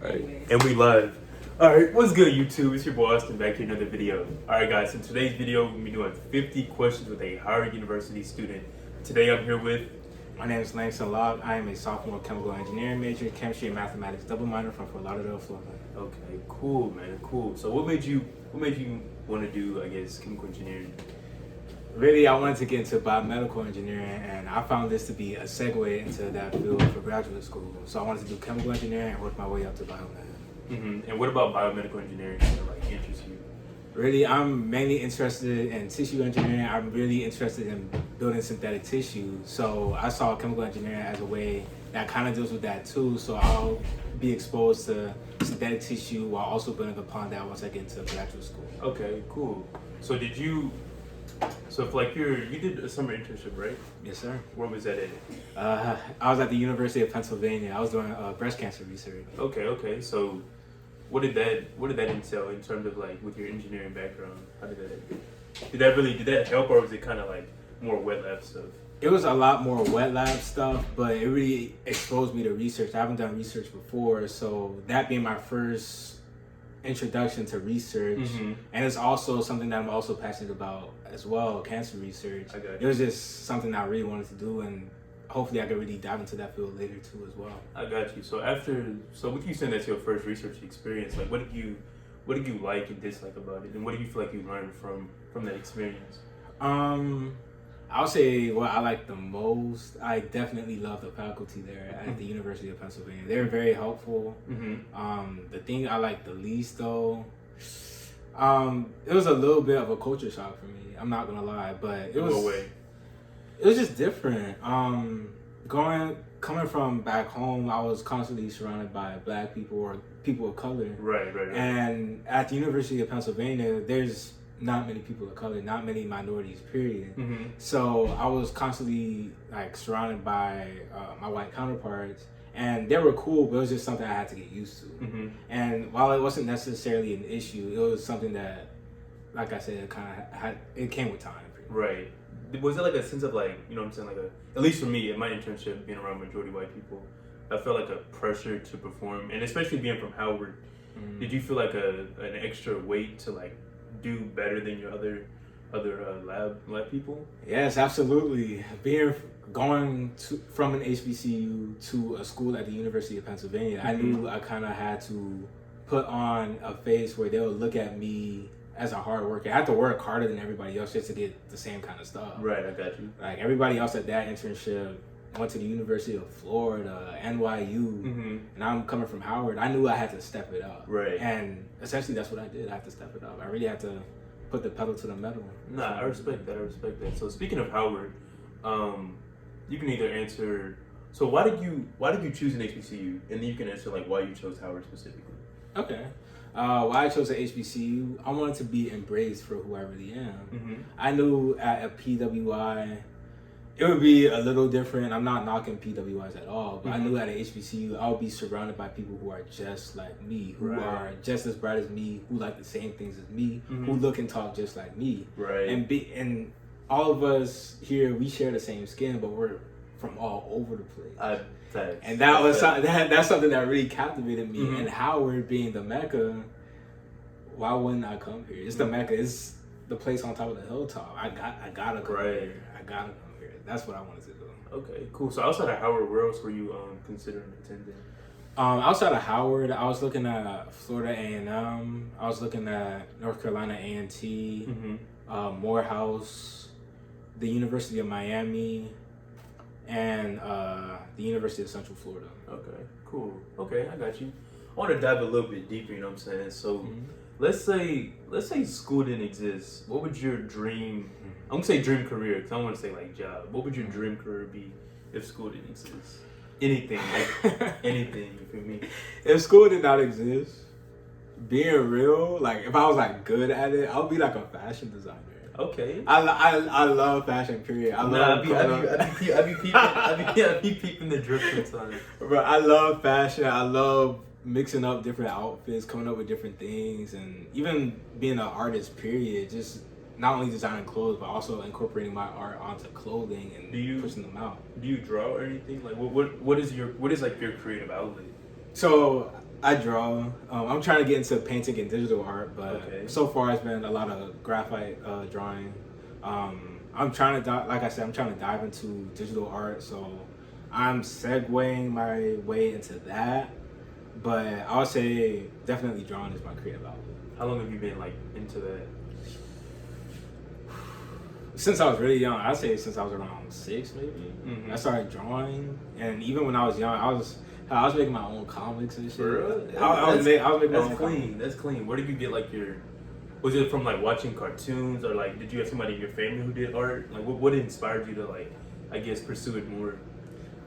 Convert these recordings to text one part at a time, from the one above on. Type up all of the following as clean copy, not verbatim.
Alright, and we live. Alright, what's good YouTube? It's your boy Austin back here in another video. Alright guys, in today's video, we're going to be doing 50 questions with a Howard University student. Today I'm here with... My name is Langston Love. I am a sophomore chemical engineering major, chemistry and mathematics double minor from Fort Lauderdale, Florida. Okay, cool man, cool. So what made you want to do, I guess, chemical engineering? Really, I wanted to get into biomedical engineering, and I found this to be a segue into that field for graduate school. So I wanted to do chemical engineering and work my way up to biomed. And what about biomedical engineering that like interests you? Really, I'm mainly interested in tissue engineering. I'm really interested in building synthetic tissue. So I saw chemical engineering as a way that kind of deals with that too. So I'll be exposed to synthetic tissue while also building upon that once I get into graduate school. Okay, cool. So if like you did a summer internship, right? Yes, sir. Where was that at? I was at the University of Pennsylvania. I was doing breast cancer research. Okay. So what did that entail in terms of like with your engineering background? How did that help, or was it kind of like more wet lab stuff? It was a lot more wet lab stuff, but it really exposed me to research. I haven't done research before, so that being my first introduction to research, and it's also something that I'm also passionate about as well, cancer research. I got you. It was just something I really wanted to do, and hopefully I could really dive into that field later too as well. I got you. So with you saying that's your first research experience, like what did you like and dislike about it, and what do you feel like you learned from that experience? I'll say what I like the most. I definitely love the faculty there at the University of Pennsylvania. They're very helpful. The thing I like the least though, it was a little bit of a culture shock for me. I'm not gonna lie, but it was. No way. It was just different. Coming from back home, I was constantly surrounded by black people or people of color. Right. And at the University of Pennsylvania, there's not many people of color, not many minorities, period. So I was constantly like surrounded by my white counterparts, and they were cool, but it was just something I had to get used to. And while it wasn't necessarily an issue, it was something that, like I said, it came with time. Right. Was it like a sense of like, you know what I'm saying, like at least for me, in my internship, being around majority white people, I felt like a pressure to perform, and especially being from Howard, did you feel like an extra weight to like do better than your other lab people? Yes, absolutely. Going from an HBCU to a school at the University of Pennsylvania, I knew I kind of had to put on a face where they'll look at me as a hard worker. I had to work harder than everybody else just to get the same kind of stuff. Right, I got you. Like everybody else at that internship went to the University of Florida, NYU, and I'm coming from Howard. I knew I had to step it up. Right. And essentially that's what I did. I had to step it up. I really had to put the pedal to the metal. Nah, I respect that. So speaking of Howard, you can either answer, so why did you choose an HBCU? And then you can answer like why you chose Howard specifically. Okay. Why I chose a HBCU, I wanted to be embraced for who I really am. I knew at a PWI, it would be a little different. I'm not knocking PWIs at all, but I knew at a HBCU, I would be surrounded by people who are just like me, who are just as bright as me, who like the same things as me, who look and talk just like me. Right. And all of us here, we share the same skin, but we're from all over the place. And that's something that really captivated me. And Howard being the Mecca, why wouldn't I come here? It's the Mecca. It's the place on top of the hilltop. I gotta come here. I gotta come here. That's what I wanted to do. Okay, cool. So outside of Howard, where else were you considering attending? Outside of Howard, I was looking at Florida A&M. I was looking at North Carolina A&T, Morehouse, the University of Miami, and the University of Central Florida. Okay, cool. Okay, I got you. I want to dive a little bit deeper, you know what I'm saying? So let's say school didn't exist. What would your dream, I'm going to say dream career because I don't want to say like job. What would your dream career be if school didn't exist? Anything, like anything, you feel me? If school did not exist, being real, like if I was like good at it, I would be like a fashion designer. Okay. I love fashion, period. I be peeping the drip sometimes. Bro, I love fashion. I love mixing up different outfits, coming up with different things, and even being an artist, period. Just not only designing clothes, but also incorporating my art onto clothing and pushing them out. Do you draw or anything? Like, what is like your creative outlet? So I draw. I'm trying to get into painting and digital art, but so far it's been a lot of graphite drawing. I'm trying to, like I said, I'm trying to dive into digital art, so I'm segueing my way into that. But I would say definitely drawing is my creative outlet. How long have you been like into that? Since I was really young, I'd say since I was around 6, maybe. I started drawing, and even when I was young, I was making my own comics and shit. For real? I was making my own That's clean. comics. That's clean. Where did you get like your? Was it from like watching cartoons, or like did you have somebody in your family who did art? Like what inspired you to like, I guess, pursue it more?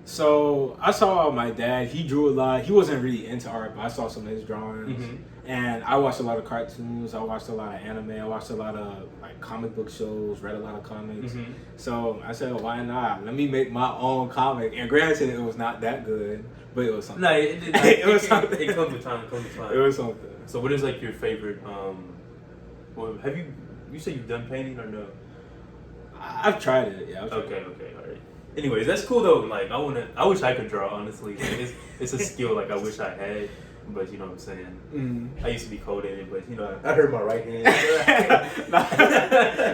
So I saw my dad. He drew a lot. He wasn't really into art, but I saw some of his drawings. And I watched a lot of cartoons. I watched a lot of anime. I watched a lot of like comic book shows. Read a lot of comics. So I said, why not? Let me make my own comic. And granted, it was not that good, but it was something. No, it was something. It comes with time. It was something. So what is like your favorite? Well, have you said you've done painting or no? I've tried it. Yeah. Okay. All right. Anyways, that's cool though. Like I wish I could draw. Honestly, like, it's a skill like I wish I had. But you know what I'm saying. I used to be cold-headed, but you know I hurt my right hand.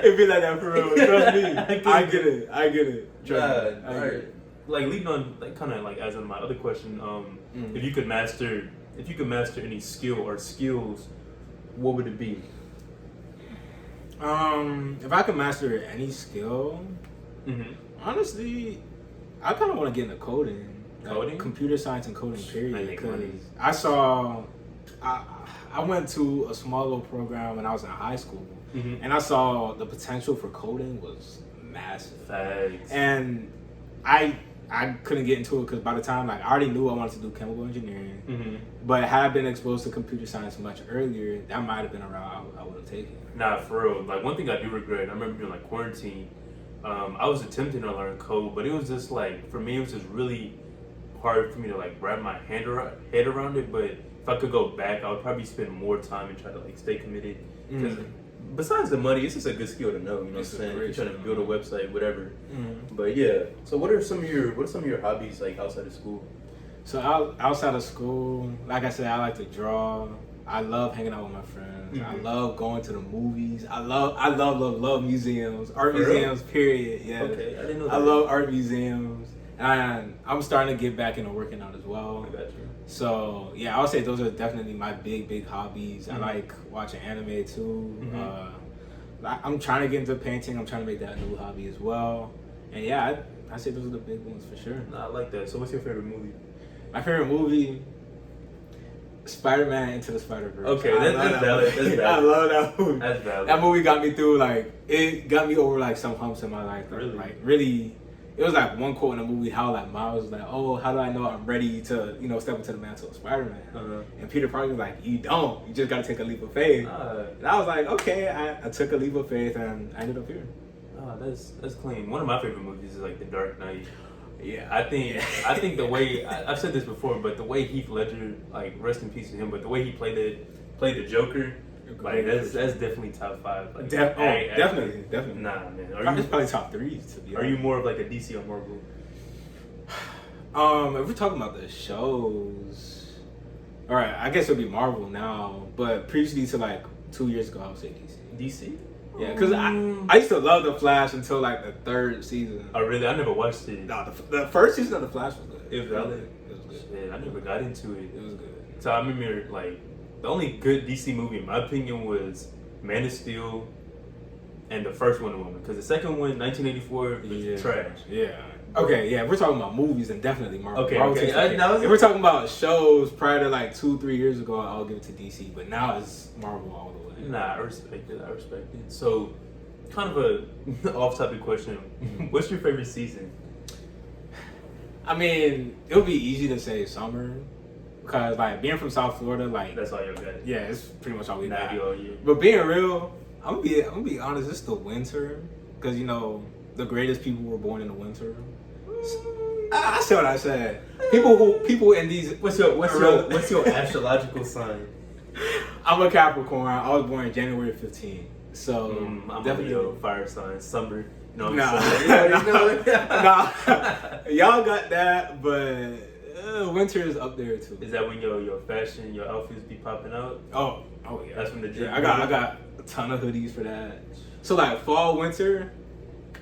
It'd be like that for real. Trust me. I get it. Trust me. Alright. Like leading on, like kind of like as in my other question, if you could master any skill or skills, what would it be? If I could master any skill, honestly, I kind of want to get into coding. Coding? Computer science and coding, period. Because I went to a small little program when I was in high school, and I saw the potential for coding was massive. Facts. And I couldn't get into it because by the time, like, I already knew I wanted to do chemical engineering, but had I been exposed to computer science much earlier, that might have been a route I would have taken. Nah, for real. Like, one thing I do regret, I remember during, like, quarantine, I was attempting to learn code, but it was just, like, for me, it was just really hard for me to, like, wrap my head around it, but if I could go back, I would probably spend more time and try to, like, stay committed. Because besides the money, it's just a good skill to know, you know what I'm saying? You're trying to build a website, whatever. But, yeah. So, what are some of your hobbies, like, outside of school? So, outside of school, like I said, I like to draw. I love hanging out with my friends. I love going to the movies. I love museums, art museums. Period. Yeah. Okay, I didn't know that. I love art museums, and I'm starting to get back into working out as well. I got you. So yeah, I would say those are definitely my big hobbies. I like watching anime too. I'm trying to get into painting. I'm trying to make that a new hobby as well. And yeah, I say those are the big ones for sure. Nah, I like that. So, what's your favorite movie? My favorite movie. Spider-Man Into the Spider-Verse. Okay, that's valid. That's valid. I love that movie. That's valid. That movie got me through, like, it got me over, like, some humps in my life. Really? Like, really, it was, like, one quote in the movie, how, like, Miles was like, oh, how do I know I'm ready to, you know, step into the mantle of Spider-Man? And Peter Parker was like, you don't. You just got to take a leap of faith. And I was like, okay, I took a leap of faith, and I ended up here. Oh, that's clean. One of my favorite movies is, like, The Dark Knight. Yeah, I think the way I've said this before, but the way Heath Ledger, like, rest in peace to him, but the way he played the Joker, like, that's definitely top 5. Like, definitely. Nah, man. It's probably top 3 to be honest. Are you more of like a DC or Marvel? If we're talking about the shows, all right, I guess it'll be Marvel now, but previously to like 2 years ago, I would say DC. DC? Yeah, because I used to love The Flash until like the 3rd season. Oh, really? I never watched it. No, the first season of The Flash was good. It was really? It was good. Shit, I never got into it. It was good. So I remember, like, the only good DC movie, in my opinion, was Man of Steel and the first Wonder Woman. Because the second one, 1984, was trash. Yeah. Okay, yeah, if we're talking about movies, then definitely Marvel. Okay. If we're talking about shows prior to like 2-3 years ago, I'll give it to DC. But now it's Marvel all the way. Nah, I respect it. So, kind of a off-topic question. What's your favorite season? I mean, it would be easy to say summer. Because, like, being from South Florida, like... That's all you got. Yeah, it's pretty much all we got. All year. But being real, I'm gonna be honest, it's the winter. Because, you know, the greatest people were born in the winter. I said what I said. People in these... What's your astrological sign? I'm a Capricorn. I was born January 15th. So, I'm definitely a fire sign, summer. Nah. Y'all got that, but Winter is up there too. Is that when your fashion, your outfits be popping out? Oh yeah. That's when the gym. Yeah, I got a ton of hoodies for that. So like fall, winter,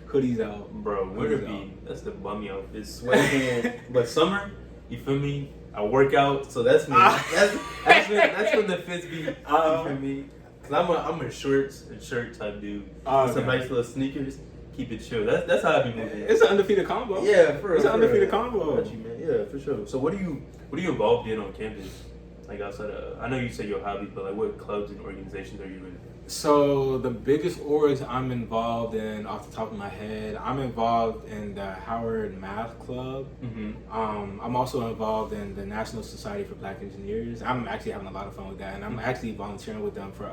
hoodies out. Bro, winter that's the bummy outfits. Sweatpants. But summer, you feel me? I work out, so that's me. That's when the fits be. You feel me? Cause I'm a shirt type dude. Some nice little sneakers. Keep it chill. That's how I be moving. It's an undefeated combo. Yeah, for real. It's an undefeated combo. Got you, man. Yeah, for sure. So what are you involved in on campus? Like outside of, I know you say your hobbies, but like what clubs and organizations are you in? So the biggest orgs I'm involved in, off the top of my head, I'm involved in the Howard Math Club. Mm-hmm. I'm also involved in the National Society for Black Engineers. I'm actually having a lot of fun with that, and I'm actually volunteering with them for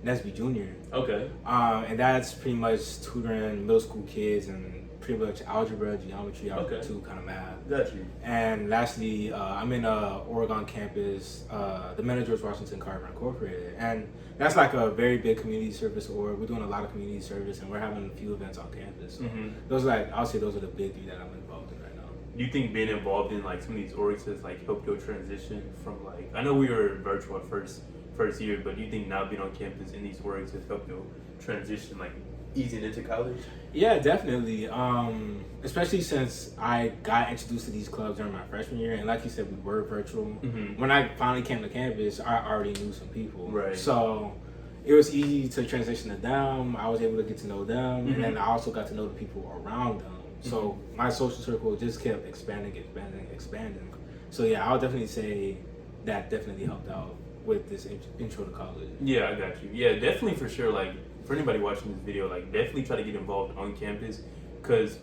Nesby Junior. Okay. And that's pretty much tutoring middle school kids and pretty much algebra, geometry, algebra 2 kind of math. Got you. And lastly, I'm in Oregon campus, the Men of George Washington Carver Incorporated. And that's like a very big community service org. We're doing a lot of community service, and we're having a few events on campus. So I'll say those are the big 3 that I'm involved in right now. Do you think being involved in like some of these orgs has like helped your transition from like, I know we were virtual at first year, but do you think now being on campus in these orgs has helped your transition, like easing into college? Yeah, definitely. Especially since I got introduced to these clubs during my freshman year, and like you said, we were virtual. When I finally came to campus, I already knew some people. Right. So it was easy to transition to them. I was able to get to know them, and then I also got to know the people around them. So my social circle just kept expanding. So yeah, I'll definitely say that definitely helped out with this intro to college. Yeah, I got you. Yeah, definitely for sure. Like for anybody watching this video, like definitely try to get involved on campus, because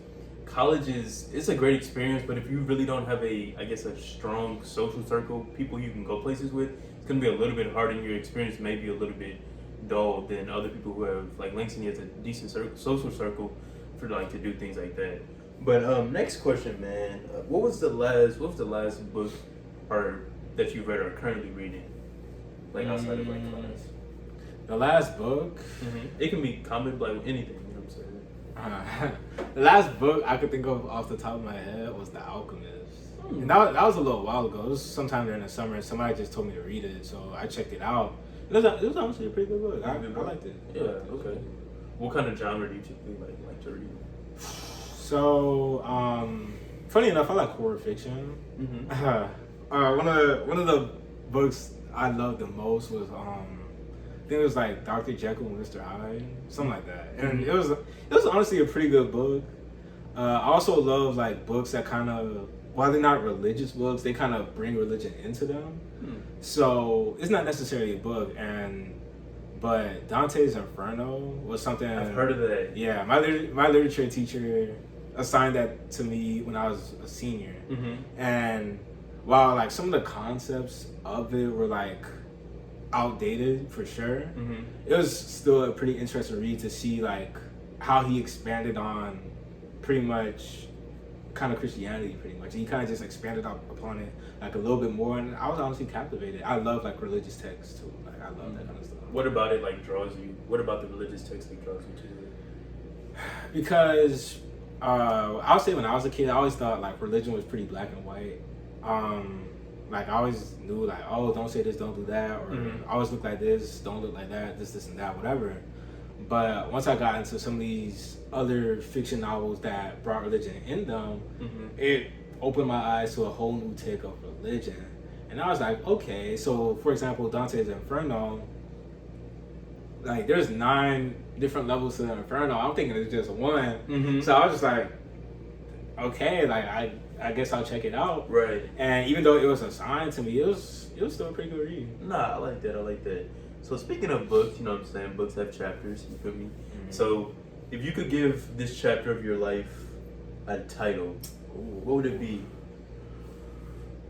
college it's a great experience, but if you really don't have a strong social circle, people you can go places with, it's gonna be a little bit harder, and your experience may be a little bit dull than other people who have, like Langston has a decent social circle for like to do things like that. But next question, man. What was the last book or that you read or are currently reading, like outside of like class? The last book? It can be comic, like anything, you know what I'm saying? The last book I could think of off the top of my head was The Alchemist. And that was a little while ago. It was sometime during the summer, and somebody just told me to read it, so I checked it out. It was honestly a pretty good book. I liked it. Yeah, okay. What kind of genre do you typically like to read? So, funny enough, I like horror fiction. One of the books I loved the most was I think it was like Dr. Jekyll and Mr. Hyde, something like that. And it was honestly a pretty good book. I also love like books that kind of, while they're not religious books, they kind of bring religion into them. So it's not necessarily a book, but Dante's Inferno was something I've heard of that. Yeah, my literature teacher assigned that to me when I was a senior, and while like some of the concepts of it were like outdated for sure, it was still a pretty interesting read to see like how he expanded on pretty much kind of Christianity pretty much. He kind of just expanded upon it like a little bit more, and I was honestly captivated. I love like religious texts too. Like I love that kind of stuff. What about it like draws you? What about the religious text like draws you to it? Because I'll say when I was a kid, I always thought like religion was pretty black and white. Like I always knew like, oh, don't say this, don't do that, or always look like this, don't look like that, this and that, whatever. But once I got into some of these other fiction novels that brought religion in them, it opened my eyes to a whole new take of religion. And I was like, okay, so for example, Dante's Inferno, like there's 9 different levels to the Inferno. I'm thinking it's just one. So I was just like, okay, like I guess I'll check it out. Right. And even though it was assigned to me, it was still a pretty good read. Nah, I like that. So speaking of books, you know what I'm saying? Books have chapters, you feel me? So if you could give this chapter of your life a title, what would it be?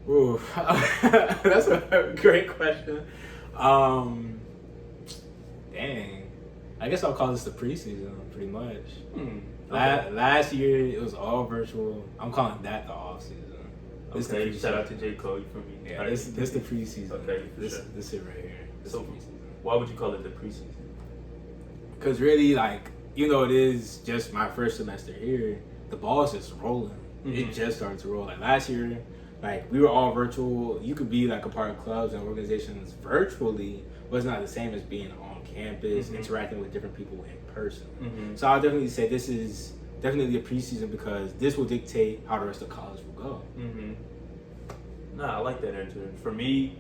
Ooh, that's a great question. Dang. I guess I'll call this the preseason, pretty much. Okay. Last year, it was all virtual. I'm calling that the off season. Okay, shout out to J. Cole, you feel me? Yeah, this the preseason. Okay, this it right here. So why would you call it the preseason? Because really, like, you know, it is just my first semester here. The ball is just rolling. It just started to roll. Like last year, Like, we were all virtual. You could be like a part of clubs and organizations virtually, but it's not the same as being on campus, interacting with different people in person. So I'll definitely say this is definitely a preseason because this will dictate how the rest of college will go. Nah, I like that answer. For me,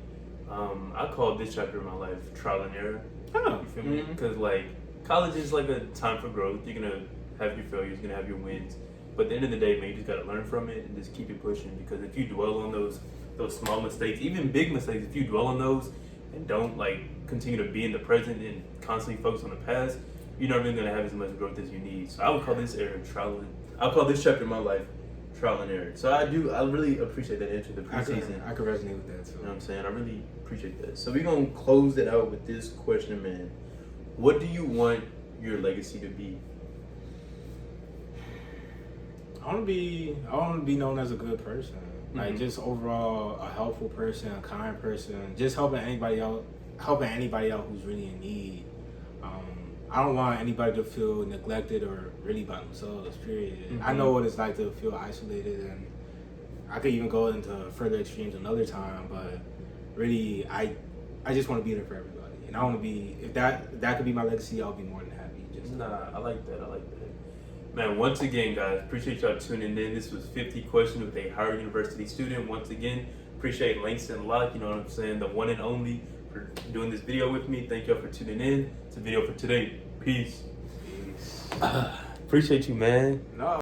I call this chapter of my life trial and error. Oh. You feel me? Because like college is like a time for growth. You're gonna have your failures, you're gonna have your wins. But at the end of the day, man, you just gotta learn from it and just keep it pushing. Because if you dwell on those small mistakes, even big mistakes, if you dwell on those and don't like continue to be in the present and constantly focus on the past, you're not really gonna have as much growth as you need. So I would call this era I'll call this chapter of my life trial and error. So I really appreciate that answer. The preseason. I could resonate with that too. You know what I'm saying? I really appreciate that. So we're gonna close it out with this question, man. What do you want your legacy to be? I want to be known as a good person. Like, just overall a helpful person, a kind person, just helping anybody out who's really in need. I don't want anybody to feel neglected or really by themselves, period. I know what it's like to feel isolated, and I could even go into further extremes another time, but really, I just want to be there for everybody. And I want to be, if that could be my legacy, I'll be more than happy. I like that. Man, once again, guys, appreciate y'all tuning in. This was 50 Questions with a Howard University student. Once again, appreciate Langston Locke, you know what I'm saying, the one and only, for doing this video with me. Thank y'all for tuning in. It's a video for today. Peace. Appreciate you, man. No.